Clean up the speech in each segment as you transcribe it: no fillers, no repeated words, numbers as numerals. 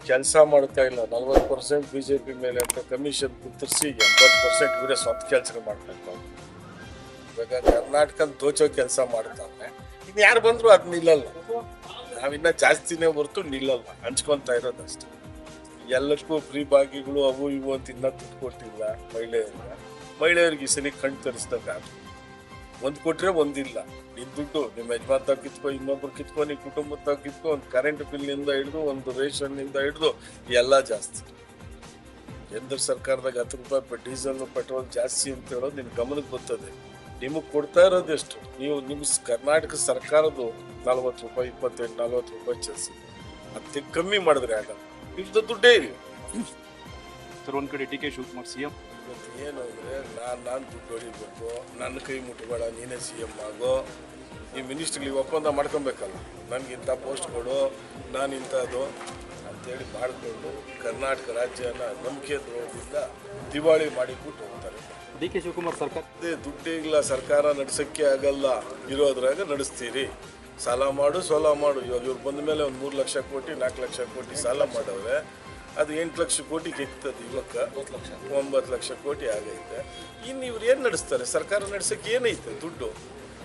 ಕೆಲಸ ಮಾಡ್ತಾ ಇಲ್ಲ. 40% ಬಿಜೆಪಿ ಮೇಲೆ ಅಂತ ಕಮಿಷನ್ ಕುತ್ತರಿಸಿ 80% ಇವರೇ ಸ್ವಂತ ಕೆಲಸ ಮಾಡ್ಬೇಕು. ಇವಾಗ ಕರ್ನಾಟಕ ದೋಚೋ ಕೆಲಸ ಮಾಡ್ತಾವೆ. ಇನ್ನು ಯಾರು ಬಂದ್ರು ಅದು ನಿಲ್ಲಲ್ಲ. ನಾವಿನ್ನ ಜಾಸ್ತಿನೇ ಹೊರತು ನಿಲ್ಲಲ್ಲ. ಹಂಚ್ಕೊಂತ ಇರೋದಷ್ಟೇ. ಎಲ್ಲರಿಗೂ ಫ್ರೀ ಬಾಗಿಗಳು ಅವು ಇವು ಅಂತ ಇನ್ನ ದುಡ್ಡು ಕೊಟ್ಟಿಲ್ಲ ಮಹಿಳೆಯರಿಗೆ ಈ ಸಲ ಕಣ್ ತರಿಸ್ದಾಗ ಒಂದು ಕೊಟ್ರೆ ಒಂದಿಲ್ಲ. ನಿನ್ ದುಡ್ಡು ನಿಮ್ಮ ಯಜಮಾನ್ ಕಿತ್ಕೊ, ಇನ್ನೊಬ್ರು ಕಿತ್ಕೊ, ನಿನ್ ಕುಟುಂಬದ ಕಿತ್ಕೊ, ಒಂದು ಕರೆಂಟ್ ಬಿಲ್ನಿಂದ ಹಿಡಿದು ಒಂದು ರೇಷನ್ನಿಂದ ಹಿಡಿದು ಎಲ್ಲ ಜಾಸ್ತಿ. ಕೇಂದ್ರ ಸರ್ಕಾರದಾಗ 10 ರೂಪಾಯಿ ಡೀಸೆಲ್ ಪೆಟ್ರೋಲ್ ಜಾಸ್ತಿ ಅಂತ ಹೇಳೋದು ನಿನ್ ಗಮನಕ್ಕೆ ಬರ್ತದೆ. ನಿಮಗೆ ಕೊಡ್ತಾ ಇರೋದು ಎಷ್ಟು? ನೀವು ನಿಮ್ಮ ಕರ್ನಾಟಕ ಸರ್ಕಾರದ್ದು 40 ರೂಪಾಯಿ 28-40 ರೂಪಾಯಿ ಚಲಿಸಿ ಮತ್ತೆ ಕಮ್ಮಿ ಮಾಡಿದ್ರೆ ಆಗಲ್ಲ. ಇಷ್ಟು ದುಡ್ಡೇ ಇಲ್ಲ ಸರ್. ಒಂದ್ ಕಡೆ ಡಿ ಕೆ ಶಿವಕುಮಾರ್ ಸಿಎಂ ಏನು ಅಂದರೆ ನಾನು ದುಡ್ಡು ಹೊಡಿಬೇಕು, ನನ್ನ ಕೈ ಮುಟ್ಟಬೇಡ, ನೀನೇ CM ಆಗೋ, ಈ ಮಿನಿಸ್ಟ್ರಿಗೆ ಒಪ್ಪಂದ ಮಾಡ್ಕೊಬೇಕಲ್ಲ. ನನಗಿಂಥ ಪೋಸ್ಟ್ ಕೊಡು, ನಾನು ಇಂಥದ್ದು ಅಂತೇಳಿ ಮಾಡಿಕೊಂಡು ಕರ್ನಾಟಕ ರಾಜ್ಯನ ನಂಬಿಕೆ ದ್ರೋಹದಿಂದ ದಿವಾಳಿ ಮಾಡಿಬಿಟ್ಟು ಹೋಗ್ತಾರೆ. ಡಿ ಕೆ ಶಿವಕುಮಾರ್ ಸರ್ಕಾರ ಅದೇ ದುಡ್ಡಿಲ್ಲ, ಸರ್ಕಾರ ನಡೆಸೋಕ್ಕೆ ಆಗಲ್ಲ, ಇರೋದ್ರಾಗ ನಡೆಸ್ತೀರಿ. ಸಾಲ ಮಾಡು ಇವಾಗ ಇವ್ರು ಬಂದ ಮೇಲೆ ಒಂದು 3 ಲಕ್ಷ ಕೋಟಿ 4 ಲಕ್ಷ ಕೋಟಿ ಸಾಲ ಮಾಡವ್ರೆ. ಅದು 8 ಲಕ್ಷ ಕೋಟಿಗೆ ಇರ್ತದೆ. ಇವಾಗ 9 ಲಕ್ಷ ಕೋಟಿ ಆಗೈತೆ. ಇನ್ನು ಇವ್ರು ಏನು ನಡೆಸ್ತಾರೆ? ಸರ್ಕಾರ ನಡೆಸೋಕ್ಕೆ ಏನೈತೆ ದುಡ್ಡು?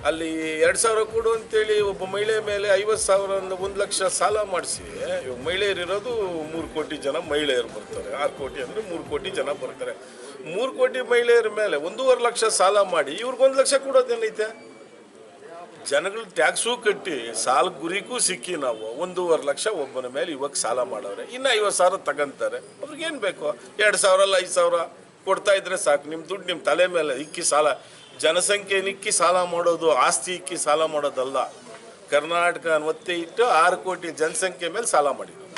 ಅಲ್ಲಿ 2,000 ಕೊಡು ಅಂತೇಳಿ ಒಬ್ಬ ಮಹಿಳೆ ಮೇಲೆ 50,000 1 ಲಕ್ಷ ಸಾಲ ಮಾಡಿಸಿ, ಇವಾಗ ಮಹಿಳೆಯರು ಇರೋದು 3 ಕೋಟಿ ಜನ ಮಹಿಳೆಯರು ಬರ್ತಾರೆ. 6 ಕೋಟಿ ಅಂದರೆ 3 ಕೋಟಿ ಜನ ಬರ್ತಾರೆ. 3 ಕೋಟಿ ಮಹಿಳೆಯರ ಮೇಲೆ 1.5 ಲಕ್ಷ ಸಾಲ ಮಾಡಿ ಇವ್ರಿಗೆ 1 ಲಕ್ಷ ಕೊಡೋದೇನೈತೆ? ಜನಗಳು ಟ್ಯಾಕ್ಸು ಕಟ್ಟಿ ಸಾಲ ಗುರಿಗೂ ಸಿಕ್ಕಿ ನಾವು 1.5 ಲಕ್ಷ ಒಬ್ಬನ ಮೇಲೆ ಇವಾಗ ಸಾಲ ಮಾಡವ್ರೆ. ಇನ್ನು 50,000 ತಗೊಂತಾರೆ. ಅವ್ರಿಗೇನು ಬೇಕು? 2,000 ಅಲ್ಲ 5,000 ಕೊಡ್ತಾ ಇದ್ರೆ ಸಾಕು. ನಿಮ್ಮ ದುಡ್ಡು ನಿಮ್ಮ ತಲೆ ಮೇಲೆ ಇಕ್ಕಿ ಸಾಲ, ಜನಸಂಖ್ಯೆ ಇಕ್ಕಿ ಸಾಲ ಮಾಡೋದು, ಆಸ್ತಿ ಇಕ್ಕಿ ಸಾಲ ಮಾಡೋದಲ್ಲ. ಕರ್ನಾಟಕ ಒತ್ತೆ ಇಟ್ಟು 6 ಕೋಟಿ ಜನಸಂಖ್ಯೆ ಮೇಲೆ ಸಾಲ ಮಾಡಿದ್ರು.